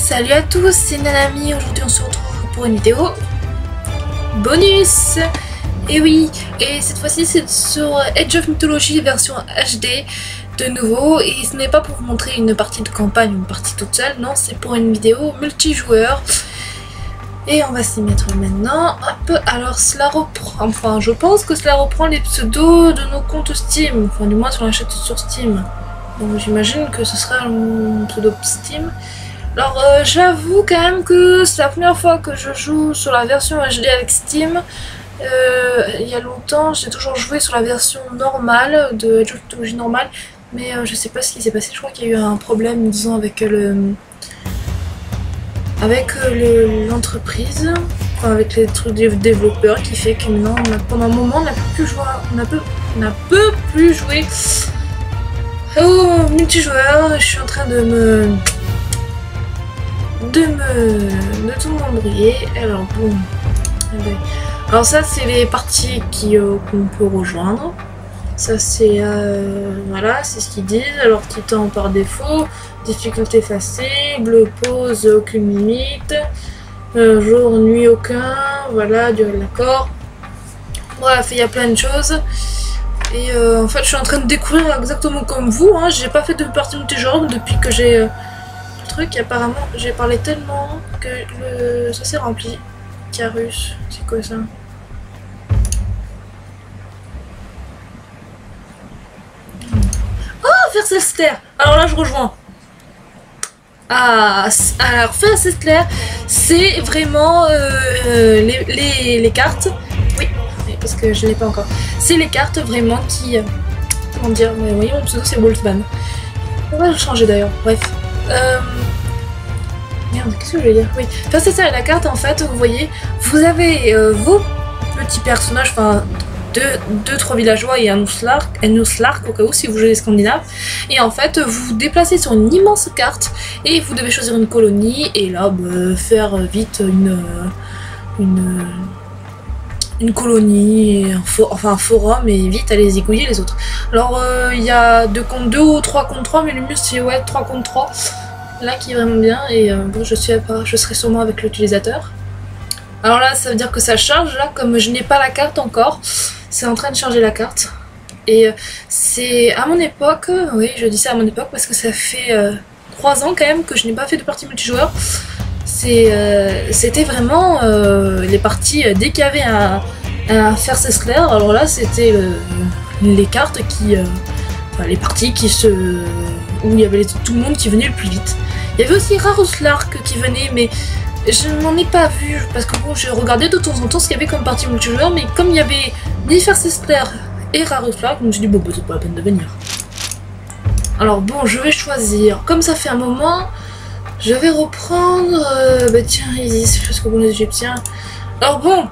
Salut à tous, c'est Nanami. Aujourd'hui on se retrouve pour une vidéo bonus. Et oui, et cette fois-ci c'est sur Age of Mythology version HD de nouveau. Et ce n'est pas pour vous montrer une partie de campagne ou une partie toute seule, non, c'est pour une vidéo multijoueur. Et on va s'y mettre maintenant. Hop, alors cela reprend, enfin je pense que cela reprend les pseudos de nos comptes Steam. Enfin du moins si on l'achète sur Steam. Donc j'imagine que ce sera mon pseudo Steam. Alors j'avoue quand même que c'est la première fois que je joue sur la version HD avec Steam. Il y a longtemps j'ai toujours joué sur la version normale de Age of Mythology normale. Mais je sais pas ce qui s'est passé, je crois qu'il y a eu un problème disons avec l'entreprise, enfin avec les trucs des développeurs qui fait que maintenant pendant un moment on n'a peut plus jouer au multijoueur. Je suis en train de tout m'embrouiller. Alors bon, alors ça c'est les parties qu'on peut rejoindre. Ça c'est voilà, c'est ce qu'ils disent. Alors titan par défaut, difficulté facile, bleu pause aucune limite, jour nuit aucun, voilà, durée de l'accord. Bref, il y a plein de choses. Et en fait je suis en train de découvrir exactement comme vous, hein. J'ai pas fait de partie multijoueur depuis que j'ai le truc. Et apparemment j'ai parlé tellement que ça s'est rempli. Carus, c'est quoi ça? Oh, Versester. Alors là je rejoins. Ah, alors Versester, c'est vraiment les cartes. Oui, parce que je l'ai pas encore. C'est les cartes vraiment qui... comment dire, vous voyez mon pseudo c'est Wolfman. On va le changer d'ailleurs, bref. Merde, qu'est-ce que je vais dire? Oui, enfin c'est ça, la carte en fait, vous voyez, vous avez vos petits personnages, enfin 2-3 villageois et un Nuslark au cas où si vous jouez les Scandinaves. Et en fait, vous vous déplacez sur une immense carte et vous devez choisir une colonie et là, faire vite une colonie, enfin un forum et vite aller zigouiller les autres. Alors il y a 2 contre 2 ou 3 contre 3, mais le mieux c'est ouais 3 contre 3 là qui est vraiment bien. Et bon, je serai sûrement avec l'utilisateur. Alors là ça veut dire que ça charge, là comme je n'ai pas la carte encore, c'est en train de charger la carte. Et c'est à mon époque, oui je dis ça à mon époque parce que ça fait 3 ans quand même que je n'ai pas fait de partie multijoueur. C'était vraiment les parties dès qu'il y avait un Versester. Alors là c'était les cartes qui enfin, les parties où il y avait tout le monde qui venait le plus vite. Il y avait aussi Raruslark qui venait, mais je n'en ai pas vu parce que bon, j'ai regardé de temps en temps ce qu'il y avait comme partie multijoueur, mais comme il y avait ni Versester et Raruslark, je me suis dit bon c'est pas la peine de venir. Alors bon, je vais choisir, comme ça fait un moment. Je vais reprendre... bah tiens, Isis, parce que bon, les Égyptiens... Alors bon...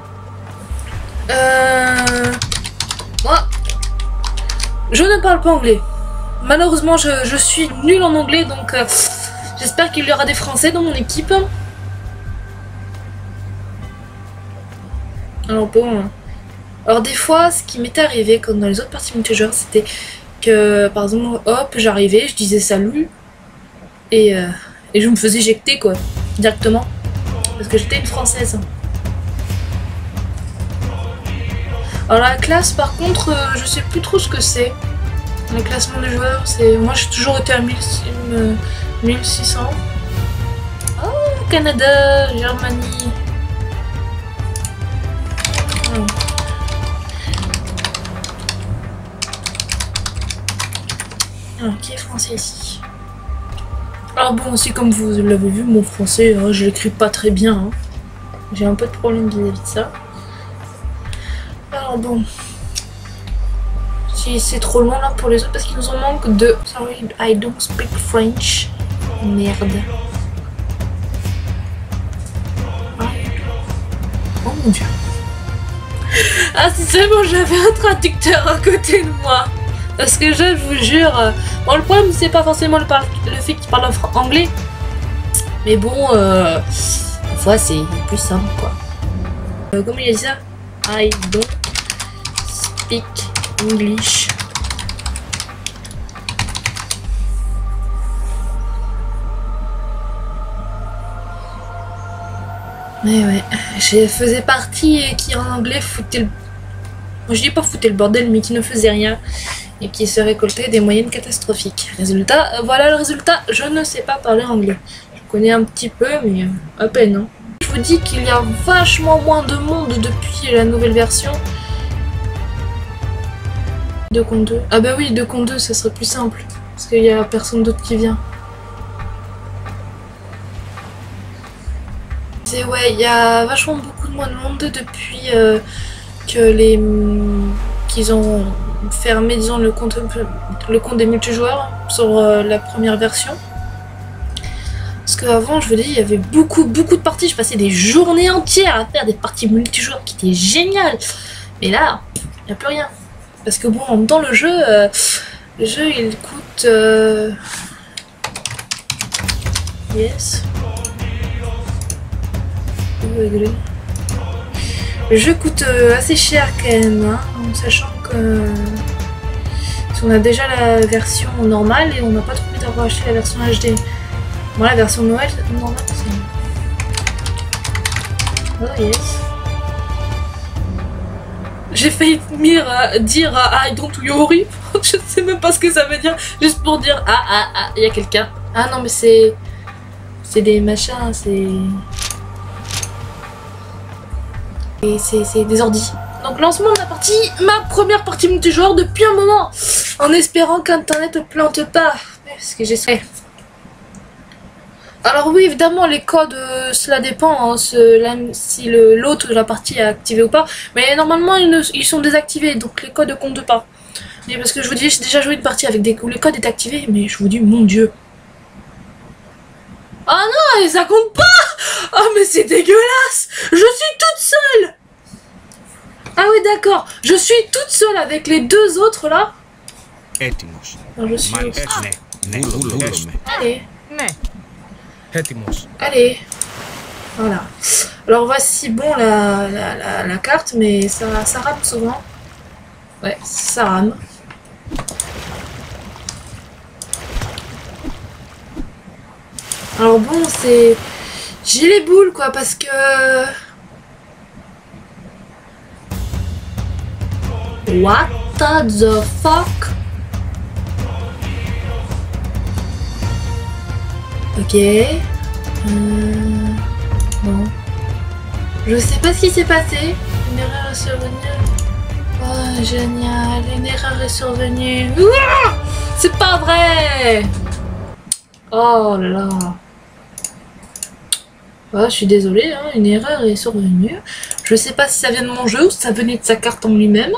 moi... je ne parle pas anglais. Malheureusement, je suis nulle en anglais, donc... j'espère qu'il y aura des Français dans mon équipe. Alors bon... alors des fois, ce qui m'était arrivé, comme dans les autres parties multijoueurs, c'était que, par exemple, hop, j'arrivais, je disais salut, et je me faisais éjecter quoi, directement, parce que j'étais une française. Alors la classe par contre, je sais plus trop ce que c'est. Le classement des joueurs, c'est... moi j'ai toujours été à 1600. Oh, Canada, Germanie. Oh. Alors qui est français ici? Alors bon, aussi comme vous l'avez vu, mon français, je l'écris pas très bien. Hein. J'ai un peu de problème vis-à-vis de ça. Alors bon. Si c'est trop loin là pour les autres, parce qu'il nous en manque 2. Sorry, I don't speak French. Merde. Oh mon dieu. Ah si seulement j'avais un traducteur à côté de moi. Parce que je vous jure, bon le problème c'est pas forcément le fait qu'il parle anglais, mais bon, des fois c'est plus simple quoi. Comment il a dit ça? I don't speak English. Mais ouais, je faisais partie et qui en anglais foutait le... Moi je dis pas foutait le bordel, mais qui ne faisait rien et qui se récoltait des moyennes catastrophiques. Résultat, voilà le résultat, je ne sais pas parler anglais. Je connais un petit peu, mais à peine. Hein. Je vous dis qu'il y a vachement moins de monde depuis la nouvelle version. 2 contre 2. Ah bah oui, 2 contre 2, ça serait plus simple. Parce qu'il y a personne d'autre qui vient. Et ouais, il y a vachement beaucoup de moins de monde depuis qu'ils ont fermé, disons, le compte des multijoueurs sur la première version. Parce qu'avant, je vous dis, il y avait beaucoup de parties. Je passais des journées entières à faire des parties multijoueurs qui étaient géniales. Mais là, il n'y a plus rien. Parce que bon, en même temps, le jeu il coûte... Yes. Le jeu coûte assez cher quand même, hein, en sachant que on a déjà la version normale et on n'a pas trop envie d'avoir acheté la version HD. Moi, la version Noël normale, c'est... Oh yes. J'ai failli dire I don't worry. Je sais même pas ce que ça veut dire, juste pour dire il y a quelqu'un. Ah non mais c'est des machins, c'est des ordis. Donc lancement de ma première partie multijoueur depuis un moment, en espérant qu'Internet ne plante pas, parce que j'essaie. Alors oui, évidemment, les codes, cela dépend hein, si l'autre de la partie est activé ou pas, mais normalement ils sont désactivés, donc les codes ne comptent pas. Mais parce que je vous dis, j'ai déjà joué une partie avec où les codes étaient activés, mais je vous dis, mon dieu. Ah non, et ça compte pas. Oh mais c'est dégueulasse. Je suis toute seule. Ah oui d'accord, je suis toute seule avec les 2 autres là. Non, je suis... Allez. Allez. Voilà. Alors voici bon la carte, mais ça rame souvent. Ouais, ça rame. Alors bon, c'est... J'ai les boules quoi, parce que... What the fuck? Ok. Bon. Je sais pas ce qui s'est passé. Une erreur est survenue. Oh, génial. Une erreur est survenue. C'est pas vrai! Oh là là. Oh, je suis désolée, hein, une erreur est survenue. Je sais pas si ça vient de mon jeu ou si ça venait de sa carte en lui-même.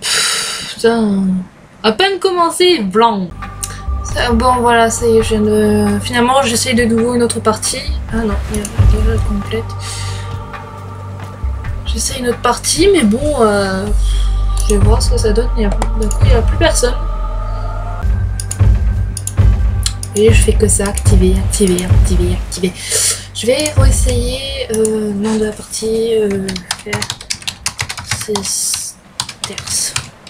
Putain. À peine commencé, blanc. Bon voilà, ça y est, je viens de... Finalement, j'essaye de nouveau une autre partie. Ah non, il y a déjà complète. J'essaye une autre partie, mais bon, je vais voir ce que ça donne. Il n'y a plus personne. Et je fais que ça, activer. Je vais réessayer nom de la partie terce.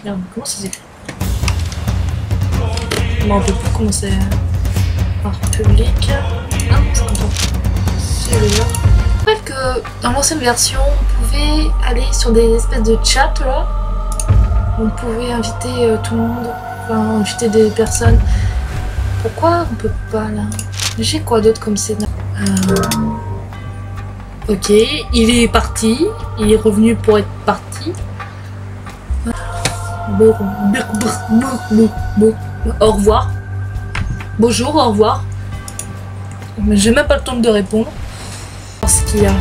Merde, comment ça s'écrit? Je m'en rappelle plus comment c'est. Par public. Ah, c'est content. C'est le là. Je rappelle que dans l'ancienne version, on pouvait aller sur des espèces de chats là. On pouvait inviter tout le monde, enfin inviter des personnes. Pourquoi on peut pas là? J'ai quoi d'autre comme scénario? Ok, il est parti. Il est revenu pour être parti. Au revoir. Bonjour, au revoir. Mais j'ai même pas le temps de répondre. Ce qu'il y a.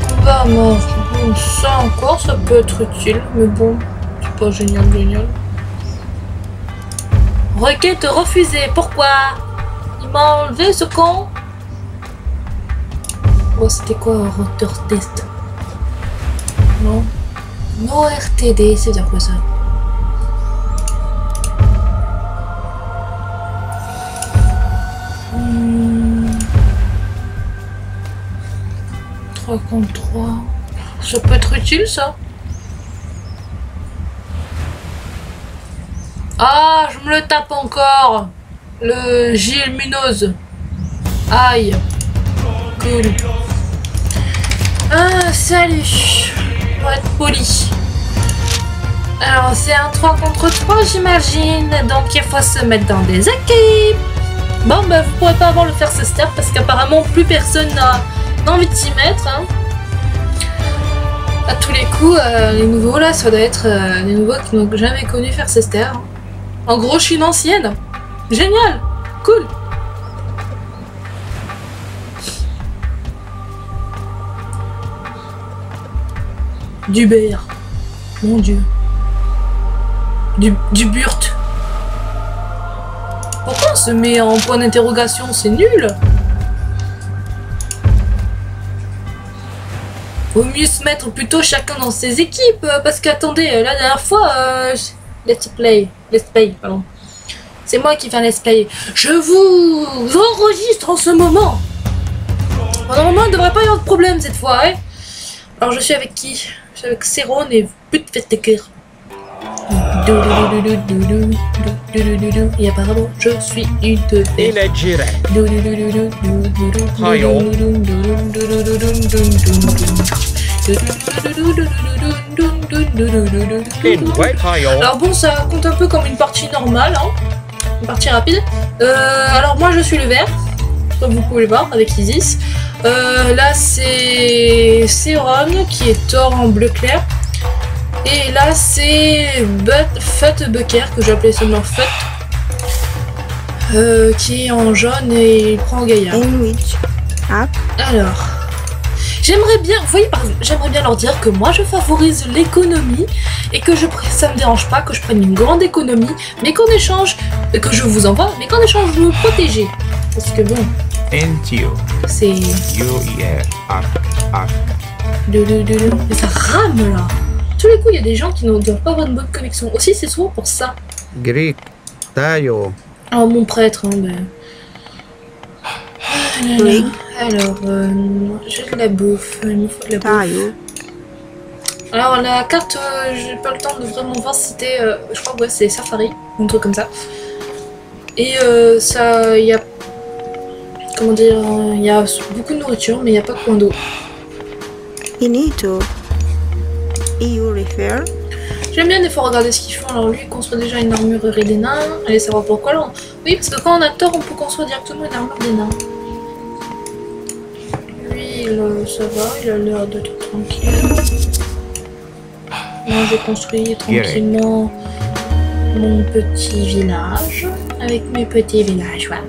Combat à mort. Bon, ça encore, ça peut être utile. Mais bon, c'est pas génial. Requête refusée. Pourquoi? Il m'a enlevé ce con. Oh, c'était quoi un routeur test? Non. Non RTD, c'est dire quoi ça? Hmm. 3 contre 3. Ça peut être utile ça. Ah, je me le tape encore. Le Gilles Munoz. Aïe. Cool. Ah, salut. Pour être poli. Alors, c'est un 3 contre 3, j'imagine. Donc, il faut se mettre dans des équipes. Bon, bah, vous pourrez pas avoir le faire Cester parce qu'apparemment, plus personne n'a envie de s'y mettre. Hein. À tous les coups, les nouveaux là, ça doit être des nouveaux qui n'ont jamais connu faire Cester. Hein. En gros, je suis une ancienne. Génial. Cool. Dubert. Mon Dieu. Du Burt. Pourquoi on se met en point d'interrogation? C'est nul. Vaut mieux se mettre plutôt chacun dans ses équipes. Parce qu'attendez, la dernière fois... Let's play, pardon. C'est moi qui fais un let's play. Je vous enregistre en ce moment. Normalement, il ne devrait pas y avoir de problème cette fois. Hein. Alors, je suis avec qui? Je suis avec Céron et Pute Festeker. Et apparemment, je suis une de Alors bon, ça compte un peu comme une partie normale, hein. Une partie rapide. Alors moi, je suis le vert, comme vous pouvez le voir, avec Isis. Là, c'est Céron, qui est Thor en bleu clair. Et là, c'est Fut Bucker, que j'ai appelé seulement Fut, qui est en jaune et il prend Gaïa. Alors, j'aimerais bien, vous voyez, j'aimerais bien leur dire que moi, je favorise l'économie et que ça me dérange pas que je prenne une grande économie, mais qu'en échange, que je vous envoie, mais qu'en échange, vous me protégez. Parce que bon, c'est... Mais ça rame là. Tous les coups, il y a des gens qui ne doivent pas avoir une bonne connexion. Aussi, c'est souvent pour ça. Greek, Tayo. Oh, mon prêtre, hein, ben... Oui. Alors, j'ai de la bouffe. Il me faut de la bouffe. Alors, la carte, j'ai pas le temps de vraiment voir si c'était... je crois que ouais, c'est Safari, un truc comme ça. Et ça, il y a... Comment dire, il y a beaucoup de nourriture, mais il n'y a pas de point d'eau. Inito. You refer. J'aime bien des fois regarder ce qu'ils font. Alors lui, il construit déjà une armurerie des nains. Allez savoir pourquoi là. Oui, parce que quand on a tort, on peut construire directement une armure des nains. Lui, ça va, il a l'air d'être tranquille. Moi, je construis tranquillement mon petit village avec mes petits villageois.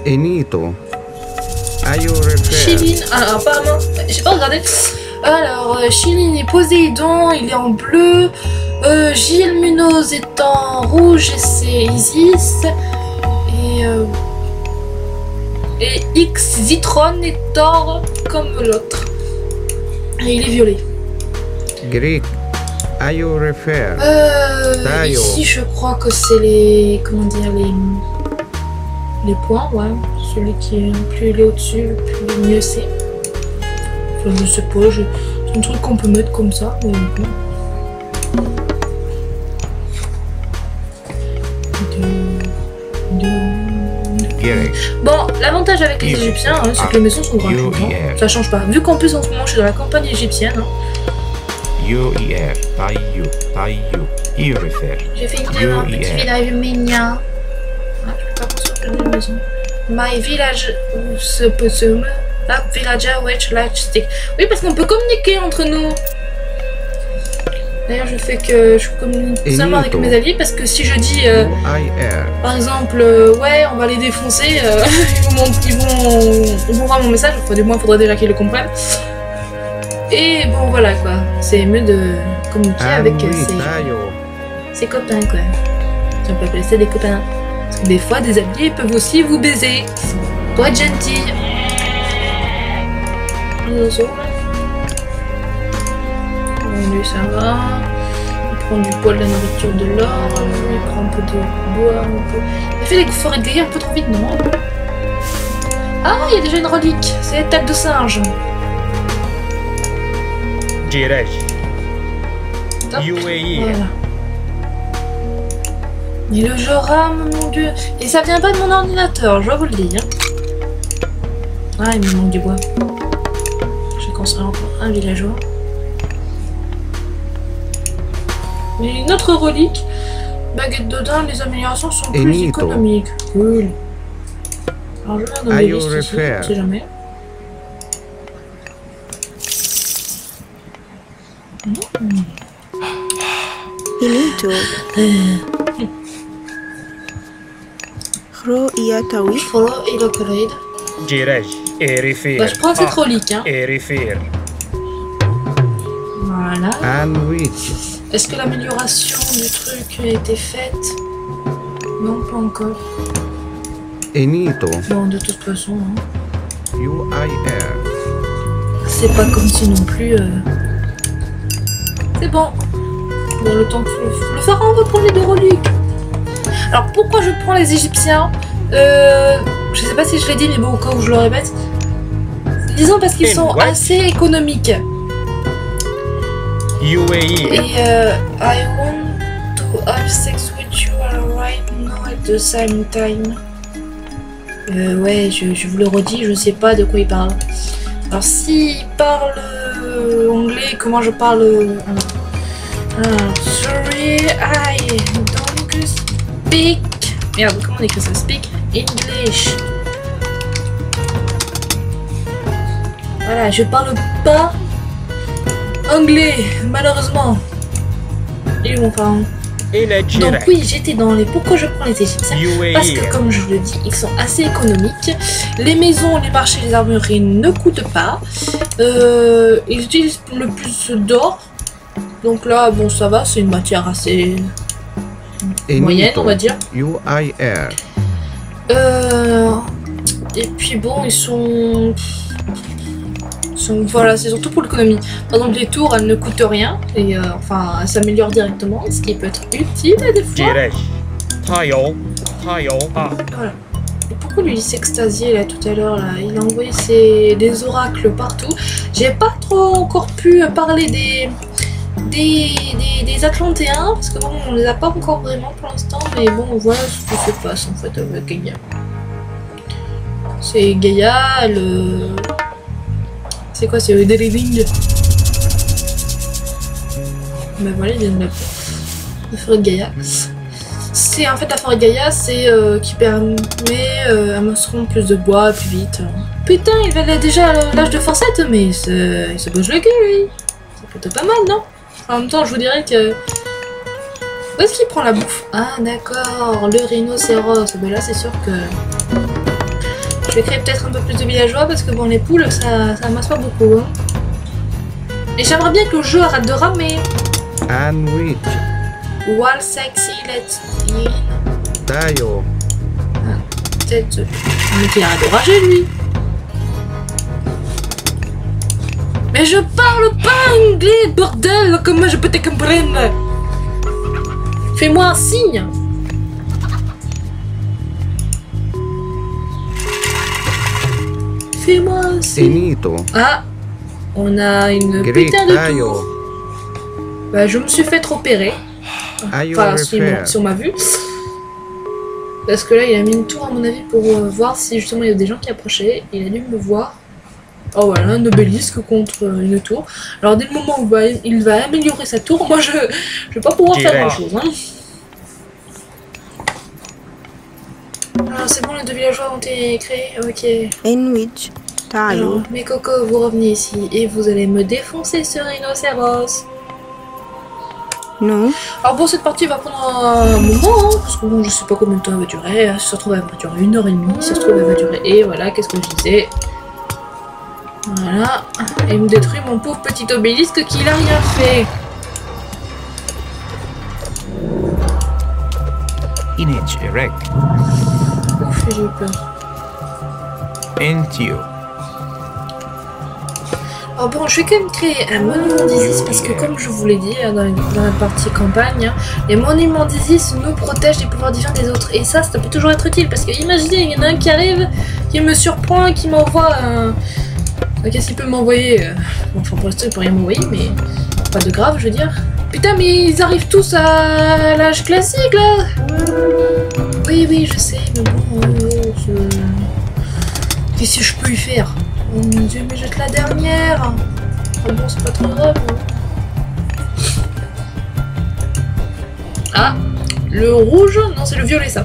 Enito. You refer. Chiline, apparemment, j'ai pas regardé. Alors, Chiline et Poséidon, il est en bleu. Gilles Munoz est en rouge et c'est Isis. Et X Zitron est or comme l'autre. Et il est violet. Greek. You refer. Ici, je crois que c'est les... Comment dire, les points, ouais. Celui qui est plus il est au-dessus, plus mieux c'est. Enfin, je sais pas, c'est un truc qu'on peut mettre comme ça. Mais bon. Bon, l'avantage avec les Égyptiens, hein, c'est que les maisons sont gratuites. Hein. Ça change pas. Vu qu'en plus en ce moment je suis dans la campagne égyptienne. Hein. J'ai fait une vidéo, un petit village mignon. Ah, je peux pas construire une maison. My village possum. Villager which light stick. Oui, parce qu'on peut communiquer entre nous. D'ailleurs, je fais que je communique seulement avec mes alliés parce que si je dis, par exemple, ouais, on va les défoncer, ils vont voir mon message. Enfin, du moins, il faudrait déjà qu'ils le comprennent. Et bon, voilà quoi. C'est mieux de communiquer avec ses copains quoi. Si on peut appeler ça des copains. Parce que des fois, des alliés peuvent aussi vous baiser. Pour être gentil. Lui, ça va. Il prend du poil de la nourriture de l'or. Il prend un peu de bois. Il fait des forêts de guerriers un peu trop vite, non? Ah, il y a déjà une relique. C'est la tête de singe. Jiresh. UAE. Voilà. Et le jeu rame, mon dieu. Et ça vient pas de mon ordinateur, je vais vous le dire. Ah, il me manque du bois. Je vais construire encore un villageois. Et une autre relique. Baguette d'Odin, les améliorations sont plus Enito. économiques. Cool. Alors je vais dans les listes ici, on sait jamais. Inito. Ro Iatawi. Follow et upgrade. Jirej, Erifir. Bah, je prends cette relique. Hein. Erifir. Voilà. Anwich. Est-ce que l'amélioration du truc a été faite? Non, pas encore. Enito. Bon, de toute façon, hein. UIR. C'est pas comme si non plus... C'est bon. Bon, le temps que le pharaon va prendre les deux reliques. Alors, pourquoi je prends les Égyptiens? Je sais pas si je l'ai dit, mais bon, au cas où je le répète. Disons parce qu'ils sont assez économiques. UAE. Et I want to have sex with you right now at the same time. Ouais, je vous le redis, je sais pas de quoi il parle. Alors s'il parle anglais, comment je parle sorry, I don't speak... Merde, comment on écrit ça? Speak English. Voilà, je parle pas anglais, malheureusement. Et mon parent. Donc oui, j'étais dans les... Pourquoi je prends les Égyptiens? Parce que comme je le dis, ils sont assez économiques. Les maisons, les marchés, les armureries ne coûtent pas. Ils utilisent le plus d'or. Donc là, bon, ça va, c'est une matière assez moyenne, on va dire. UIR. Et puis bon, ils sont... Voilà, c'est surtout pour l'économie. Par exemple, les tours, elles ne coûtent rien. Et enfin, elles s'améliorent directement, ce qui peut être utile des fois. Voilà. Et pourquoi lui s'extasier là tout à l'heure là? Il a envoyé des oracles partout. J'ai pas trop encore pu parler des Atlantéens, parce que bon, on les a pas encore vraiment pour l'instant, mais bon, voilà ce qui se passe en fait avec Gaïa. C'est Gaïa, c'est quoi, c'est le Deliving. Ben voilà, il vient de l'appeler. La forêt de Gaïa. C'est en fait la forêt de Gaïa, c'est qui permet à Monstron plus de bois plus vite. Putain, il avait déjà l'âge de Forcette, mais il se bouge le cul lui. C'est plutôt pas mal, non? En même temps, je vous dirais que... Où est-ce qu'il prend la bouffe? Ah d'accord, le rhinocéros. Ben là, c'est sûr que... Je vais créer peut-être un peu plus de villageois parce que bon, les poules, ça amasse pas beaucoup. Hein. Et j'aimerais bien que le jeu arrête de ramer. Anwich. Wall sexy, let's in. Tayo. Ah, peut-être... Mais qu'il arrête de rager, lui. Mais je parle pas anglais, bordel. Comment je peux te comprendre? Fais-moi un signe. Fais-moi un signe. Enito. Ah, on a une putain de tour. Bah, je me suis fait opérer. Enfin, si on m'a vu. Parce que là, il a mis une tour, à mon avis, pour voir si justement il y a des gens qui approchaient. Il a dû me voir. Oh voilà, un obélisque contre une tour. Alors, dès le moment où il va améliorer sa tour, moi je vais pas pouvoir faire grand chose. Hein. Alors, c'est bon, les deux villageois ont été créés. Ok. Enwich. Tayo. Alors, mes cocos, vous revenez ici et vous allez me défoncer ce rhinocéros. Non. Alors bon, cette partie va prendre un moment, hein, parce que bon, je sais pas combien de temps elle va durer. Si ça se trouve, elle va durer 1h30. Si ça se trouve, elle va durer... Et voilà, qu'est-ce que je disais? Voilà. Et il me détruit mon pauvre petit obélisque qui n'a rien fait. Inich Erek. Ouf, j'ai eu peur. Entio. Alors bon, je vais quand même créer un monument d'Isis parce que comme je vous l'ai dit dans la partie campagne, les monuments d'Isis nous protègent des pouvoirs divins des autres. Et ça peut toujours être utile parce que imaginez, il y en a un qui arrive, qui me surprend, qui m'envoie un... Qu'est-ce qu'il peut m'envoyer? Bon, enfin pour l'instant il peut rien m'envoyer, mais pas de grave je veux dire. Putain, mais ils arrivent tous à l'âge classique, là. Oui, oui, je sais, mais bon... qu'est-ce que je peux y faire? Oh mon dieu, mais jette la dernière. Ah bon, c'est pas trop grave. Ah, le rouge? Non, c'est le violet, ça.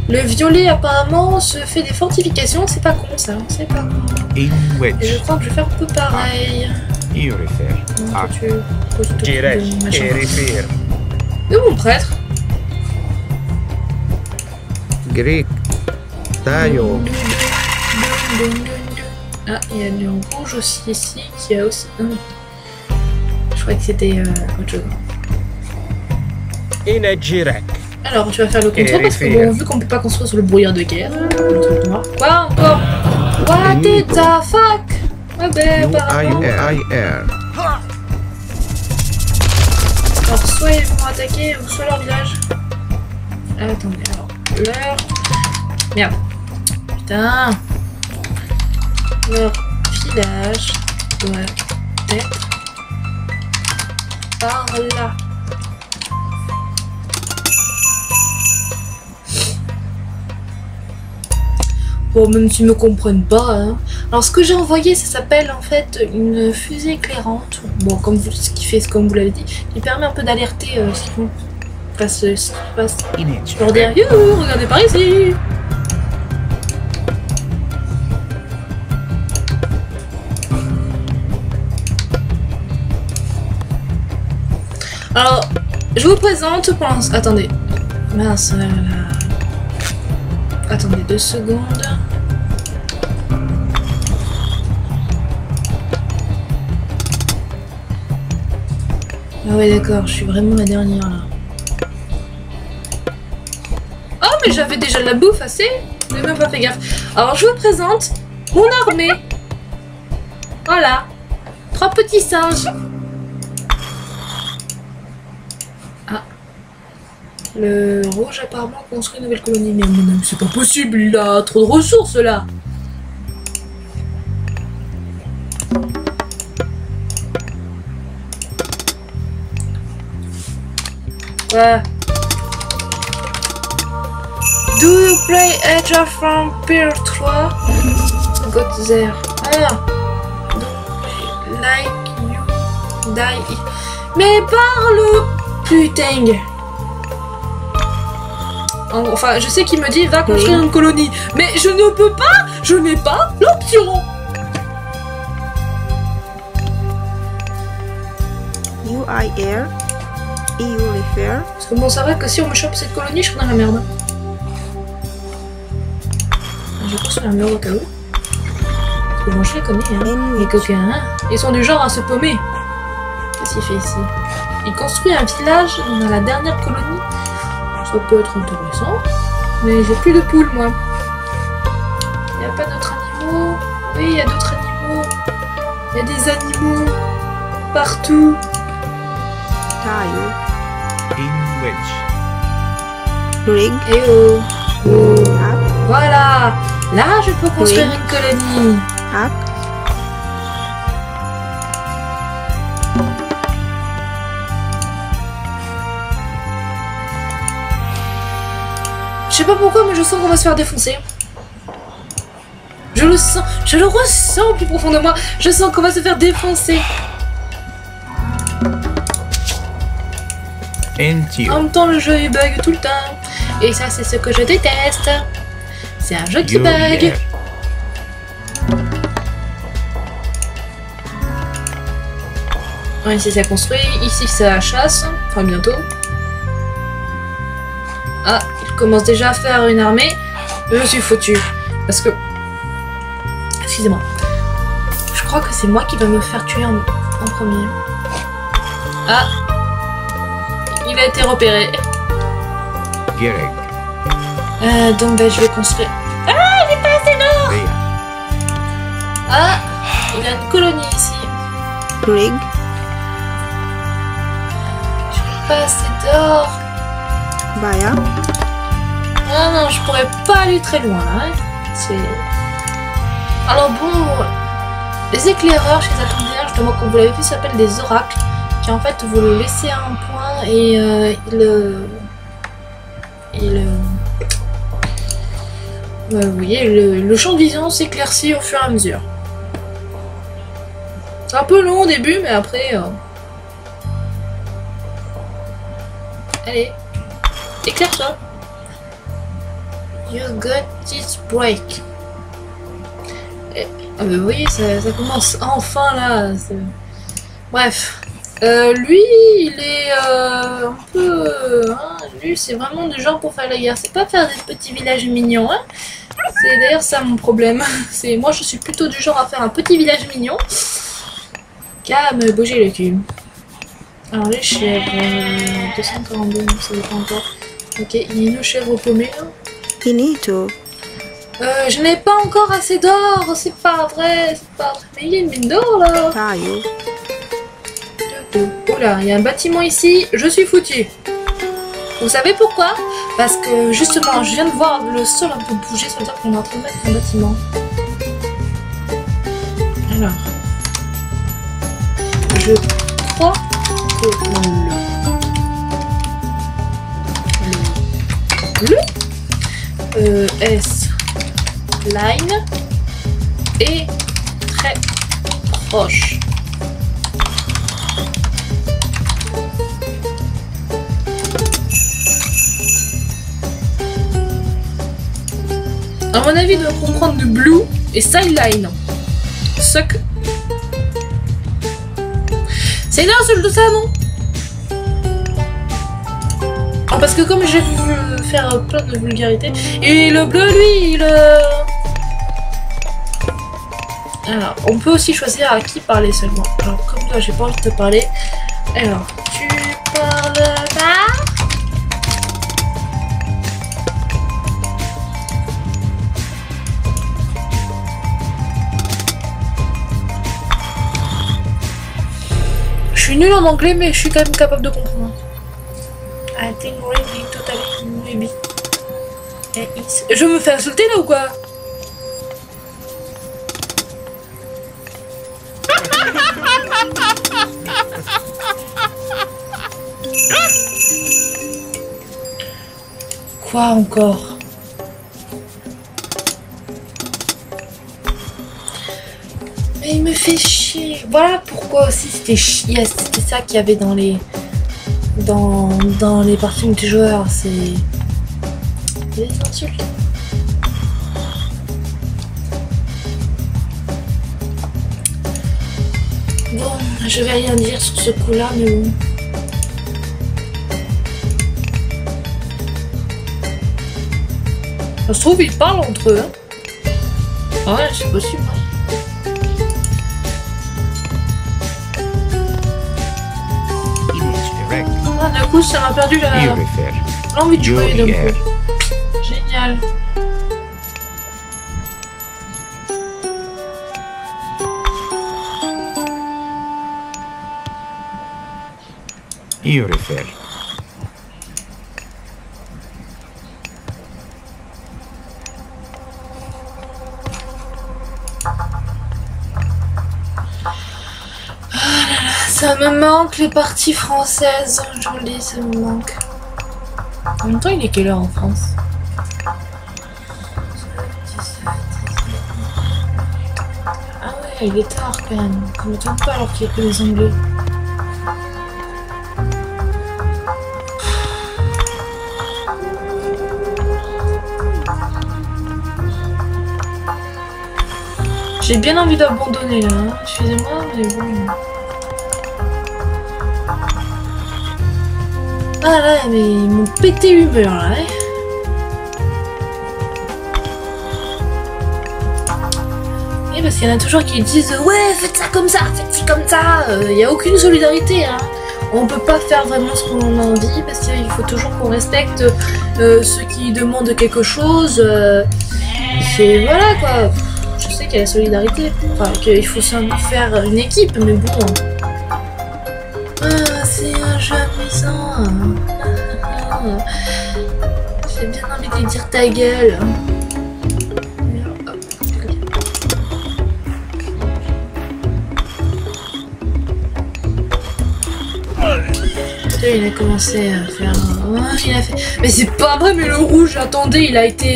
Le violet, apparemment, se fait des fortifications. C'est pas con, ça. C'est pas con. In Et je which? crois que je vais faire un peu pareil. Io refer. Non, toi, A. tu t'occupes de Girej machin. e refer. Où est mon prêtre? Greek. Tayo. Ah, il y a du rouge aussi ici, qui a aussi... Je croyais que c'était autre chose. In Girek. Alors, tu vas faire le contrôle parce que bon, vu qu'on peut pas construire sur le brouillard de guerre, le truc noir. Quoi encore? What the fuck? Ah ben, apparemment... UIR. Alors, soit ils vont attaquer, ou soit leur village. Attendez, alors, leur... Merde. Putain. Leur village doit être par là. Bon, même s'ils ne me comprennent pas, hein. Alors, ce que j'ai envoyé, ça s'appelle en fait une fusée éclairante. Bon, comme vous, ce qui fait, comme vous l'avez dit, qui permet un peu d'alerter ce qui se passe. Inage. Pour dire, youhou, regardez par ici. Alors, je vous présente pour l'instant. Attendez. Mince. Attendez 2 secondes. Ah ouais, d'accord, je suis vraiment la dernière là. Oh, mais j'avais déjà de la bouffe assez. J'ai même pas fait gaffe. Alors, je vous présente mon armée. Voilà. 3 petits singes. Le rouge apparemment construit une nouvelle colonie, mais mon âme, c'est pas possible, il a trop de ressources là. Ouais. Do you play Age of Empires 3? Got there. Ah. Like you die. Mais parle, putain. Enfin, je sais qu'il me dit va construire une colonie, mais je ne peux pas, je n'ai pas l'option. UIR. EU refer. Parce que bon, c'est vrai que si on me chope cette colonie, je serai dans la merde. Je vais construire un mur au cas où. Parce que bon, je les connais, hein. Les coquins, hein. Ils sont du genre à se paumer. Qu'est-ce qu'il fait ici? Il construit un village dans la dernière colonie. Ça peut être intéressant, mais j'ai plus de poules moi. Il n'y a pas d'autres animaux. Oui, il y a d'autres animaux. Il y a des animaux partout. Tayo. In which? Rig. Et oh, oh. Up. Voilà. Là, je peux construire Oui. une colonie. Up. Je sais pas pourquoi, mais je sens qu'on va se faire défoncer. Je le sens, je le ressens au plus profond de moi. Je sens qu'on va se faire défoncer. En Intio. même temps, le jeu il bug tout le temps. Et ça, c'est ce que je déteste. C'est un jeu qui You bug. yeah. Ouais, ici ça construit, ici ça chasse. Enfin, bientôt. Ah, il commence déjà à faire une armée. Je suis foutu. Parce que... Excusez-moi. Je crois que c'est moi qui va me faire tuer en premier. Ah. Il a été repéré. Girek. Donc bah, je vais construire... Ah, j'ai pas assez d'or. Rea. Ah, il a une colonie ici. Rig. J'ai pas assez d'or. Baya. Ah non, je pourrais pas aller très loin là. Hein. C'est... Alors bon, les éclaireurs chez les Atlantiens, justement, comme vous l'avez vu, s'appellent des oracles. qui en fait vous le laissez à un point et vous voyez, le champ de vision s'éclaircit au fur et à mesure. C'est un peu long au début, mais après... Allez, éclaire-toi. You got this break. Ah bah oui, ça commence enfin là. Bref. Lui, il est un peu... hein, lui, c'est vraiment du genre pour faire la guerre. C'est pas faire des petits villages mignons. Hein. C'est d'ailleurs ça mon problème. C'est moi, je suis plutôt du genre à faire un petit village mignon qu'à me bouger le cul. Alors les chèvres, 242, ça dépend encore. Ok, il y a une chèvre paumée là. Finito. Je n'ai pas encore assez d'or, c'est pas vrai, c'est pas vrai. Mais il y a une mine d'or là. Taio. Oula, il y a un bâtiment ici, je suis foutu. Vous savez pourquoi? Parce que justement, je viens de voir le sol un peu bouger, ça veut dire qu'on est en train de mettre un bâtiment. Alors, je crois que le S line est très proche. À mon avis, il doit comprendre de blue et sideline. Suck. C'est une insulte de ça, non? Oh, parce que comme j'ai vu faire plein de vulgarités. Et le bleu, lui, il... Alors, on peut aussi choisir à qui parler seulement. Alors, comme toi, j'ai pas envie de te parler. Alors, tu parles là. Je suis nulle en anglais, mais je suis quand même capable de comprendre. I think reading totally maybe. Je me fais insulter là ou quoi? Quoi encore? Mais il me fait chier. Voilà pourquoi aussi c'était chier. C'était ça qu'il y avait dans les parties multijoueurs. C'est des insultes. Bon, je vais rien dire sur ce coup-là, mais bon. Ça se trouve, ils parlent entre eux. Hein. Ouais, c'est possible. Ah, d'un coup, ça m'a perdu l'envie de jouer d'un coup. Génial. Io refer. Ça me manque les parties françaises, je vous le dis, ça me manque. En même temps, il est quelle heure en France? Ah ouais, il est tard quand même. Ça ne m'étonne pas alors qu'il n'y a que les Anglais. J'ai bien envie d'abandonner là, hein. Excusez-moi, mais bon. Ah là, mais ils m'ont pété l'humeur là, hein. Et parce qu'il y en a toujours qui disent ouais, faites ça comme ça, faites ci comme ça. Il n'y a aucune solidarité, hein. On peut pas faire vraiment ce qu'on a envie parce qu'il faut toujours qu'on respecte ceux qui demandent quelque chose. C'est voilà quoi. Je sais qu'il y a la solidarité, enfin qu'il faut seulement faire une équipe, mais bon. Ah, c'est un jeu amusant. J'ai bien envie de lui dire ta gueule. que là, il a commencé à faire... Ouais, il a fait... Mais c'est pas vrai, mais le rouge, attendez, il a été...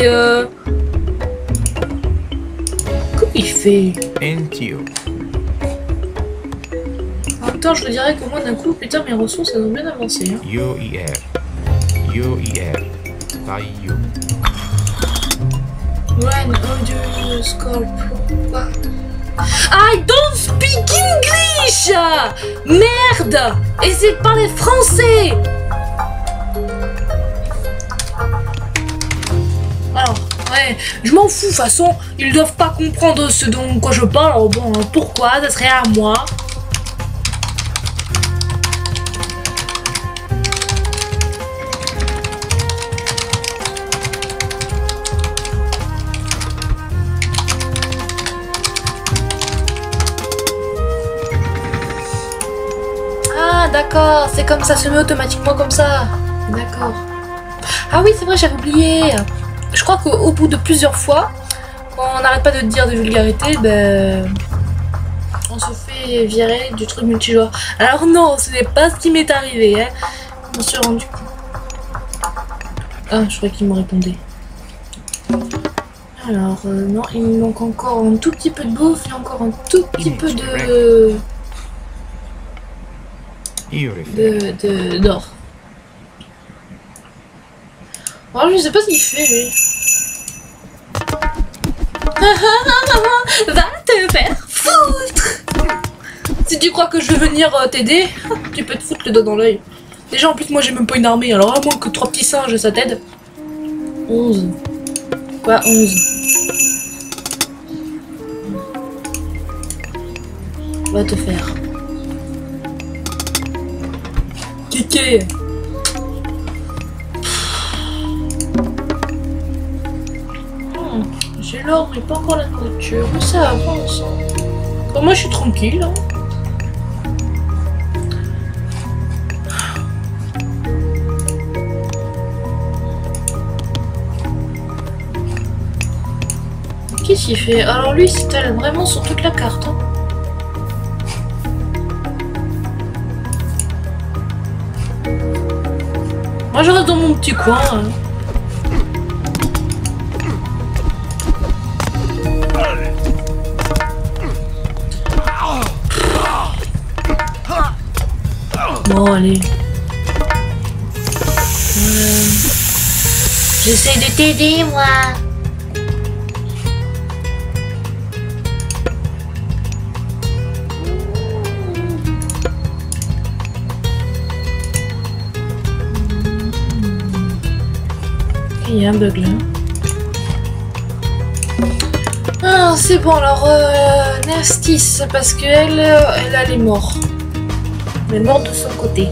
Comment il fait? Entio. En même temps, je vous dirais que moi, d'un coup, putain, mes ressources, elles ont bien avancé. Hein. UIR. UIR. Tayo. When audio sculpt. Quoi? I don't speak English! Merde! Essayez de parler français! Alors, ouais, je m'en fous, de toute façon, ils doivent pas comprendre ce dont quoi je parle, alors bon, pourquoi? Ça serait à moi. D'accord, c'est comme ça, se met automatiquement comme ça. D'accord. Ah oui, c'est vrai, j'avais oublié. Je crois qu'au bout de plusieurs fois, quand on n'arrête pas de dire des vulgarités, ben, on se fait virer du truc multijoueur. Alors non, ce n'est pas ce qui m'est arrivé. Hein. Je me suis rendu compte. Ah, je croyais qu'il me répondait. Alors, non, il me manque encore un tout petit peu de bouffe et encore un tout petit peu de... d'or. Alors je sais pas ce qu'il fait lui. Va te faire foutre. Si tu crois que je veux venir t'aider, tu peux te foutre le doigt dans l'œil. Déjà en plus moi j'ai même pas une armée, alors à moins que 3 petits singes ça t'aide. 11. Quoi 11? Va te faire. Kéké. J'ai l'or mais pas encore la nourriture. Mais ça avance. Bon, moi je suis tranquille. Hein. Qu'est-ce qu'il fait? Alors lui il s'étale vraiment sur toute la carte. Hein. Moi je reste dans mon petit coin. Hein. Bon allez. J'essaie de t'aider moi. Il y a un bug là. Ah c'est bon alors Nastis parce que elle est morte. Elle est morte de son côté.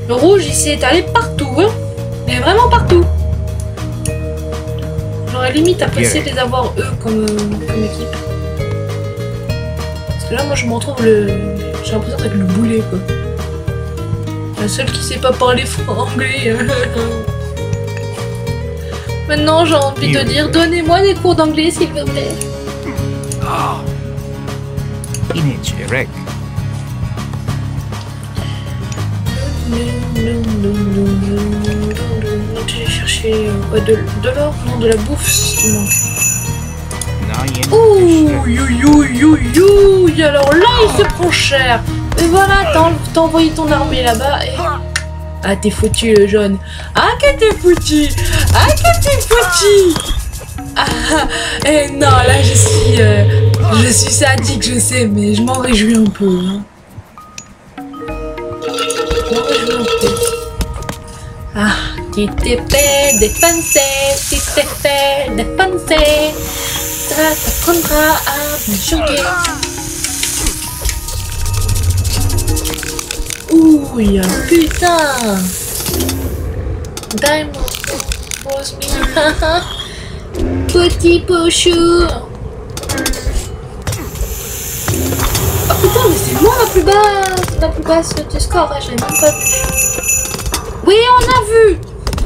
Le rouge il s'est étalé partout hein. Mais vraiment partout. J'aurais limite apprécié de les avoir eux comme équipe. Parce que là moi je me retrouve j'ai l'impression d'être le boulet quoi. La seule qui sait pas parler anglais. Maintenant, j'ai envie de dire, donnez-moi des cours d'anglais, s'il vous plaît. Inechirek. J'ai cherché de l'or, non, de la bouffe, si tu manques. Ouh, alors là, il se prend cher. Et voilà, t'as envoyé ton armée là-bas et... Ah, t'es foutu, le jaune. Ah, que t'es foutu. Ah, que t'es foutu. Ah, et non, là, je suis sadique, je sais, mais je m'en réjouis un peu. Hein. Je m'en réjouis un peu. Ah, tu t'es fait défoncer, ça t'apprendra à me choquer. Ouh, putain! Diamond, rose petit pochou! Oh putain, mais c'est moi la plus basse du score, j'avais même pas vu. Oui, on a vu!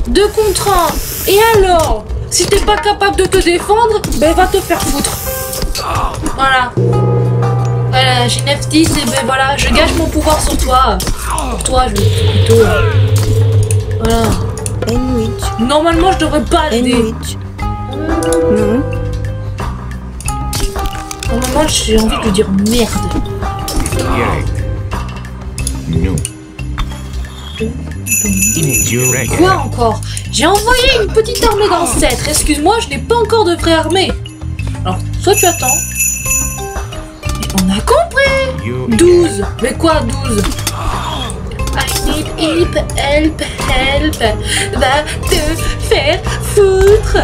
2 contre 1. Et alors? Si t'es pas capable de te défendre, ben va te faire foutre. Voilà. Voilà, j'ai 9-10 et ben voilà, je gage mon pouvoir sur toi. Pour toi, je vais plutôt. Voilà. Sandwich. Normalement, je devrais pas l'aider. Sandwich. Non. Normalement, j'ai envie de lui dire merde. Direct. No. Direct. Quoi encore? J'ai envoyé une petite armée d'ancêtres. Excuse-moi, je n'ai pas encore de vraie armée. Alors, soit tu attends. Mais on a compris. You 12. Mais quoi 12? I need help. Va te faire foutre.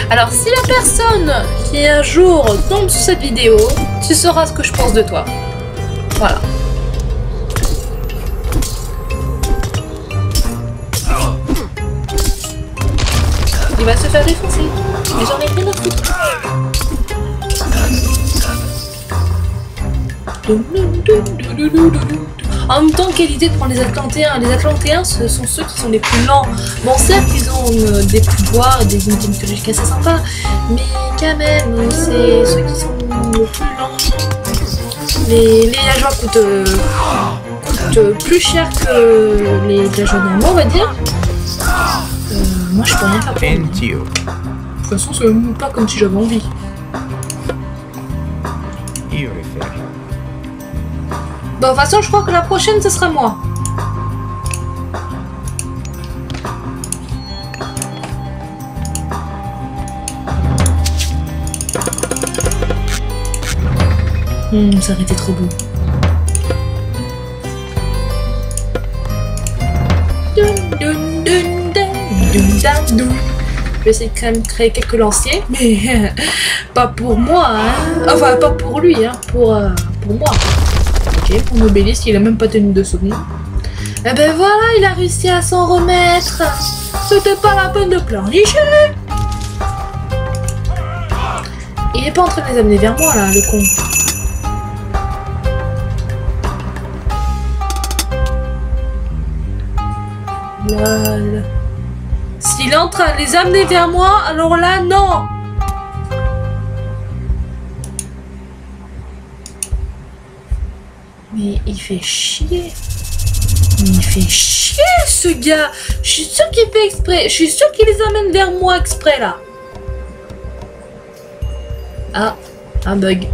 Alors, si la personne qui un jour tombe sur cette vidéo, tu sauras ce que je pense de toi. Voilà. Il va se faire défoncer. Mais j'en ai rien à foutre. En même temps, quelle idée de prendre les Atlantéens. Les Atlantéens, ce sont ceux qui sont les plus lents. Bon, certes, ils ont des pouvoirs, des unités mythologiques assez sympas, mais quand même, c'est ceux qui sont les plus lents. Les villageois coûtent plus cher que les villageois normands, on va dire. Moi, je peux rien faire pour eux. and you. De toute façon, c'est même pas comme si j'avais envie. You refer. Bon, de toute façon, je crois que la prochaine, ce sera moi. Ça aurait été trop beau. Je vais essayer de quand même créer quelques lanciers, mais pas pour moi, hein. Enfin, pas pour lui, hein. Pour moi. Ok, pour Nobelis, il a même pas tenu de secondes. Et ben voilà, il a réussi à s'en remettre. C'était pas la peine de pleurnicher. Il est pas en train de les amener vers moi, là, le con. Lol. S'il est en train de les amener vers moi, alors là, non. Mais il fait chier. Mais il fait chier, ce gars. Je suis sûre qu'il fait exprès. Je suis sûre qu'il les amène vers moi exprès, là. Ah, un bug.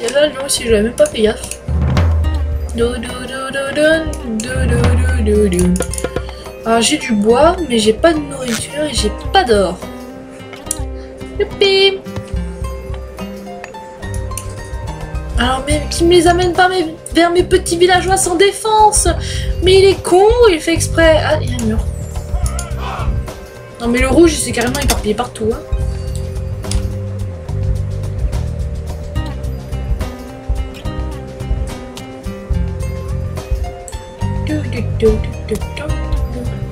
Et là, lui aussi, je l'avais même pas fait gaffe. Alors j'ai du bois, mais j'ai pas de nourriture et j'ai pas d'or. Youpi. Alors mais qui me les amène pas vers mes petits villageois sans défense. Mais il est con, il fait exprès. Ah, il y a un mur. Non mais le rouge il s'est carrément éparpillé partout, hein.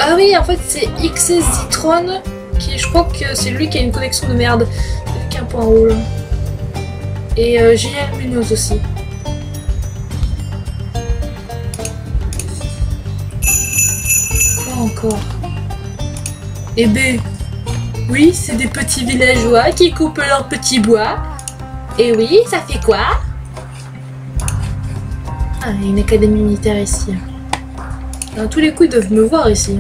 Ah oui, en fait c'est XS Zitron qui, je crois que c'est lui qui a une connexion de merde. C'est qui a un point rouge. Et GL Munoz aussi. Quoi encore? Et B. Oui, c'est des petits villageois qui coupent leur petit bois. Et oui, ça fait quoi? Ah, il y a une académie militaire ici. Dans tous les coups, ils doivent me voir ici.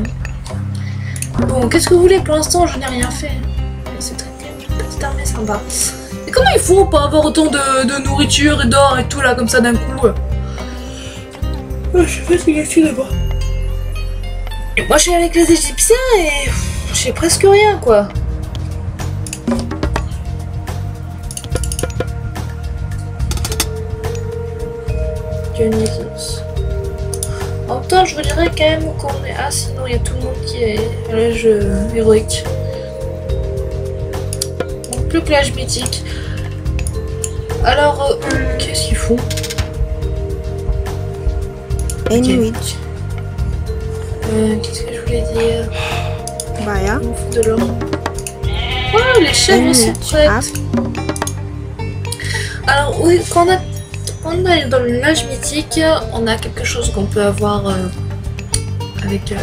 Bon, qu'est-ce que vous voulez? Pour l'instant, je n'ai rien fait. C'est une petite armée sympa. Et comment ils font pour avoir autant de nourriture et d'or et tout là, comme ça d'un coup? Je sais pas ce qu'il y a dessus là-bas. Et moi, je suis avec les Égyptiens et j'ai presque rien, quoi. Dionysos. En même temps, je vous dirais quand même qu'on est... Ah, sinon, il y a tout le monde qui est à l'âge héroïque. Donc, plus que l'âge mythique. Alors, qu'est-ce qu'ils font? Sandwich. Qu'est-ce que je voulais dire? Baya. On fout de l'or. Oh, les chèvres sont prêtes. Alors, oui, quand on est dans l'âge mythique, on a quelque chose qu'on peut avoir avec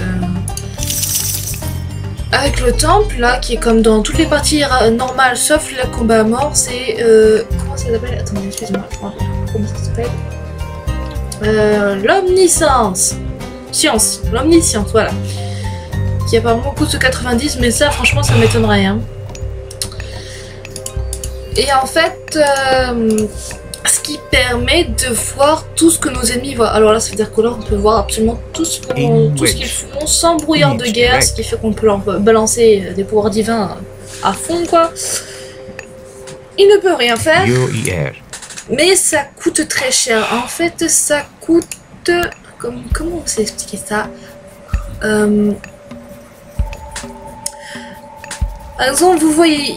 avec le temple là, qui est comme dans toutes les parties normales, sauf le combat à mort, c'est comment ça s'appelle? Attendez, excusez-moi, je me rappelle comment ça s'appelle. L'omniscience. Science, l'omniscience, voilà. Qui apparemment coûte 90, mais ça, franchement, ça m'étonnerait. Hein. Et en fait, ce qui permet de voir tout ce que nos ennemis voient. Alors là, ça veut dire que là, on peut voir absolument tout ce qu'ils font sans brouillard de guerre, ce qui fait qu'on peut leur balancer des pouvoirs divins à fond, quoi. Il ne peut rien faire, mais ça coûte très cher. En fait, ça coûte... Comment on s'est expliqué ça? Par exemple, vous voyez,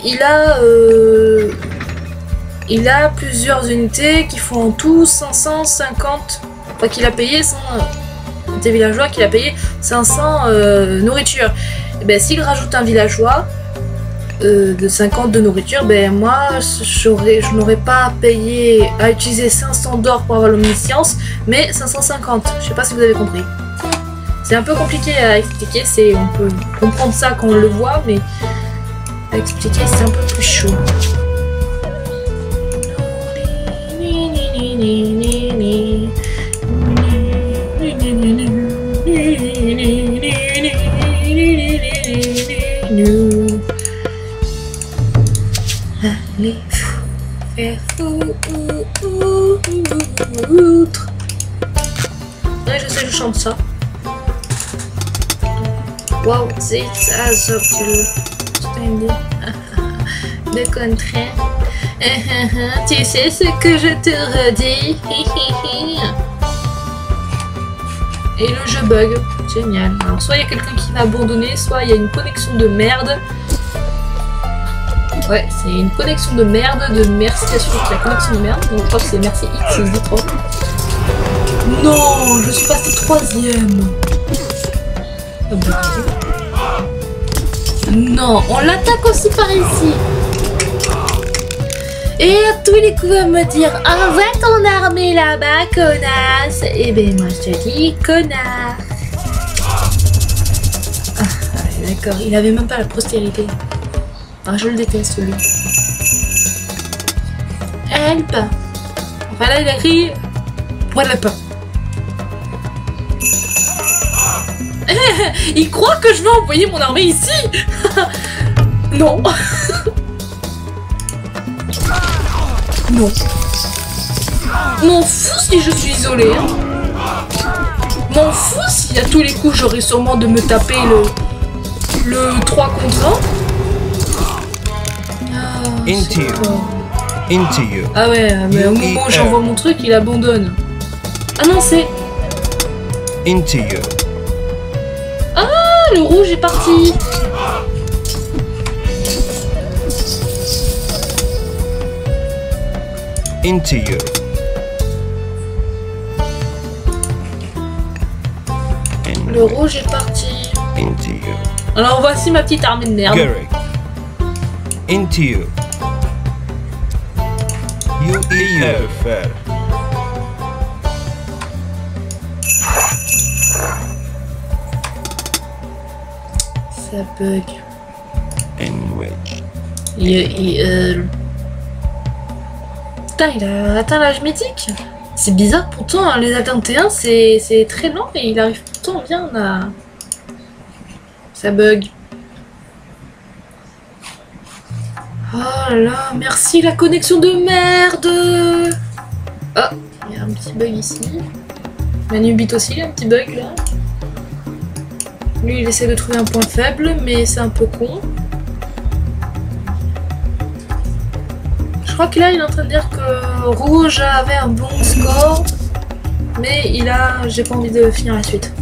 il a plusieurs unités qui font en tout 550, enfin qu'il a payé, des villageois qu'il a payé 500 nourriture. Et ben s'il rajoute un villageois de 50 de nourriture, ben moi je n'aurais pas payé à utiliser 500 d'or pour avoir l'omniscience, mais 550. Je sais pas si vous avez compris. C'est un peu compliqué à expliquer, on peut comprendre ça quand on le voit, mais à expliquer c'est un peu plus chaud. Allez, faire foutre. Ouais, je sais, je chante ça. Wow, c'est ça, de contraire. Tu sais ce que je te redis. Et le jeu bug. Génial. Alors soit il y a quelqu'un qui va abandonner, soit il y a une connexion de merde. Ouais, c'est une connexion de merde, de merci à celui qui a la connexion de merde. Donc je crois que c'est merci X, c'est trop. Non, je suis passée 3ème. Non, on l'attaque aussi par ici. Et à tous les coups à me dire envoie ton armée là-bas, connasse. Et ben moi je te dis connard. Ah, d'accord, il avait même pas la postérité. Ah, je le déteste lui. Help. Enfin là il a crié point de lapin. Il croit que je vais envoyer mon armée ici. Non. Non. M'en fous si je suis isolée. Hein. M'en fous si à tous les coups j'aurais sûrement de me taper le 3 contre 1. Into you. Ah ouais, mais au moment où j'envoie mon truc, il abandonne. Ah non, c'est... Into you. Ah, le rouge est parti. Into you. Le rouge est parti. Into you. Alors voici ma petite armée de merde. Gary. Into you. You fair. Ça bug. Anyway. Putain, il a atteint l'âge mythique. C'est bizarre, pourtant, hein, les atteindre T1, c'est très lent, mais il arrive pourtant bien à... Ça bug. Oh là, merci la connexion de merde. Oh, il y a un petit bug ici. Manubit aussi, il y a un petit bug là. Lui, il essaie de trouver un point faible, mais c'est un peu con. Je crois que là, il est en train de dire que Rouge avait un bon score, mais il a... J'ai pas envie de finir la suite.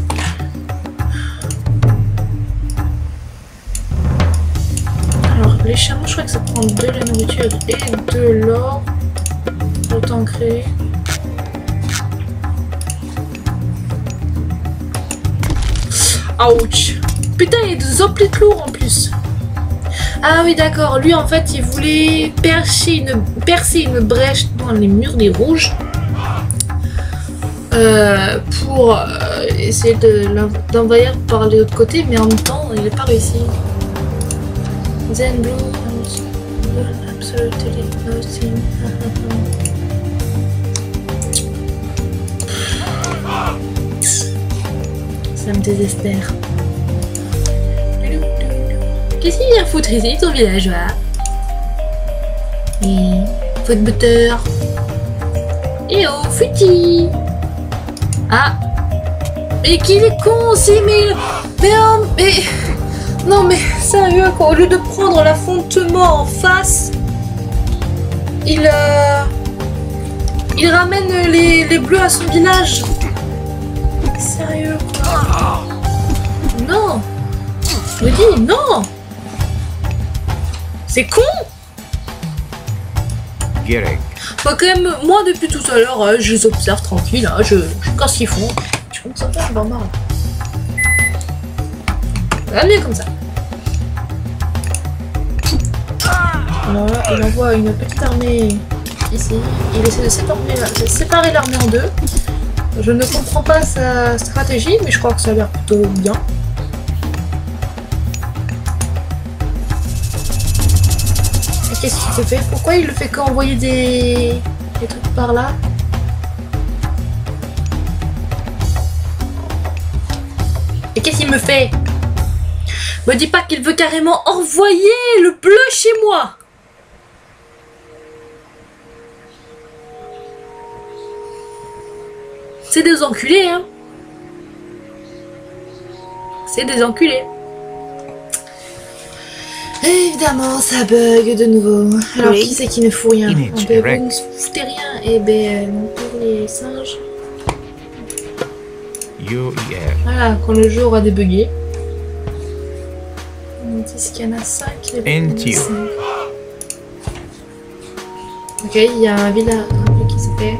Alors, les chameaux, je crois que ça prend de la nourriture et de l'or. Autant créer. Ouch! Putain, il y a des hoplites lourds en plus. Ah oui, d'accord. Lui, en fait, il voulait percer une brèche dans les murs des rouges pour essayer d'envahir par l'autre côté, mais en même temps, il n'a pas réussi. Then blue and absolutely nothing. Ça me désespère. Qu'est-ce qu'il vient foutre ici, ton villageois? Et faute buteur. Et oh, futi. Ah. Mais qu'il est con aussi, mais... Mais... Non mais, sérieux quoi, au lieu de prendre l'affrontement en face, il ramène les bleus à son village. Sérieux quoi. Non. Je me dis, non. C'est con. Girek. Bah quand même, moi depuis tout à l'heure, je les observe tranquille, hein, je regarde ce qu'ils font. Je commence à faire, je vais en marre. Ça va mieux comme ça. Alors là, il envoie une petite armée ici. Il essaie de séparer l'armée en deux. Je ne comprends pas sa stratégie, mais je crois que ça a l'air plutôt bien. Et qu'est-ce qu'il te fait? Pourquoi il le fait qu'envoyer des trucs par là? Et qu'est-ce qu'il me fait? Me dis pas qu'il veut carrément envoyer le bleu chez moi. C'est des enculés, hein. C'est des enculés. Évidemment, ça bug de nouveau. Alors, Oui. qui c'est qui ne fout rien? Image Vous erect. ne foutez rien. Et ben, pour les singes. UEF. Voilà, quand le jeu aura débugué. On dit qu'il y en a 5. NTU. Ok, il y a un village qui se fait.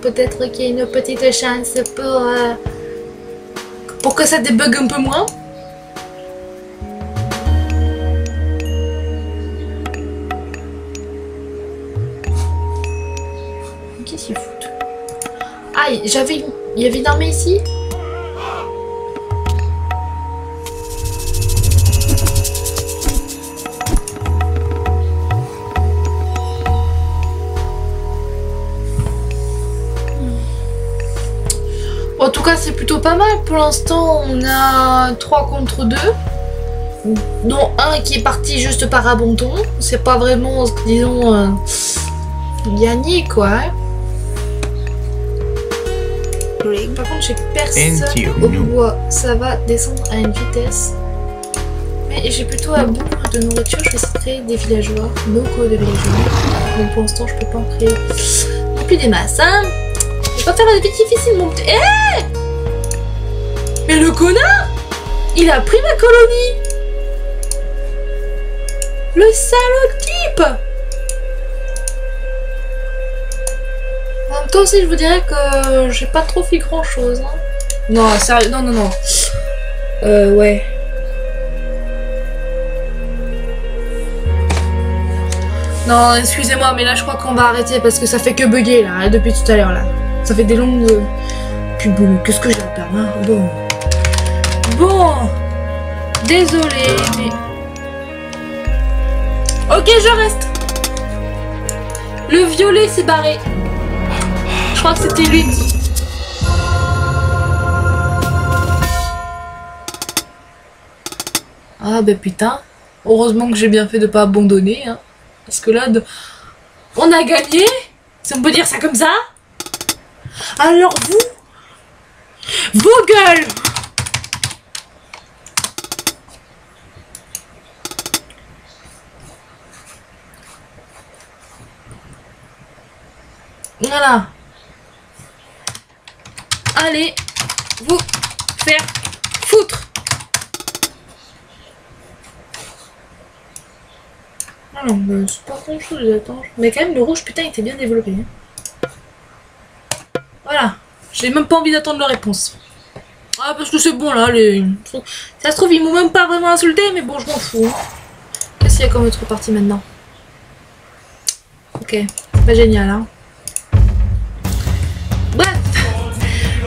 Peut-être qu'il y a une petite chance pour que ça débug un peu moins. Qu'est-ce qu'ils foutent? Ah, il y avait une armée ici? En tout cas, c'est plutôt pas mal. Pour l'instant, on a 3 contre 2. Dont un qui est parti juste par abandon. C'est pas vraiment, disons, gagné, quoi. Rig. Par contre, j'ai personne NTU, au nous. bois. Ça va descendre à une vitesse. Mais j'ai plutôt à bout de nourriture. Je vais essayer de créer des villageois. Locaux de villageois. Donc pour l'instant, je peux pas en créer non plus des masses, hein. Je vais pas faire la vie difficile, mon petit. Hé! Mais le connard! Il a pris ma colonie! Le salaud type! En même temps aussi, je vous dirais que j'ai pas trop fait grand chose. Hein. Non, sérieux, non. Ouais. Non, excusez-moi, mais là je crois qu'on va arrêter parce que ça fait que bugger là, depuis tout à l'heure là. Ça fait des longues... Puis bon, qu'est-ce que j'ai à perdre, hein? Bon. Désolé, mais... Ok, je reste. Le violet s'est barré. Je crois que c'était lui. Ah bah putain. Heureusement que j'ai bien fait de pas abandonner, hein. Parce que là, on a gagné. Si on peut dire ça comme ça. Alors vos gueules. Voilà. Allez, vous faire foutre. Non, mais c'est pas grand chose, attends. Mais quand même, le rouge, putain, il était bien développé. Hein. Voilà. J'ai même pas envie d'attendre la réponse. Ah, parce que c'est bon, là, les... Ça se trouve, ils m'ont même pas vraiment insulté, mais bon, je m'en fous. Hein. Qu'est-ce qu'il y a comme autre partie maintenant? Ok, c'est pas génial, hein. Bref.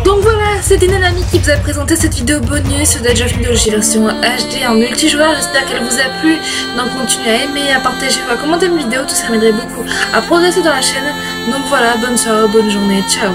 Donc voilà, c'était Nanami qui vous a présenté cette vidéo bonus d'Age of Mythology version HD en multijoueur. J'espère qu'elle vous a plu. Donc continuez à aimer, à partager ou à commenter mes vidéos, tout ça m'aiderait beaucoup à progresser dans la chaîne. Donc voilà, bonne soirée, bonne journée, ciao.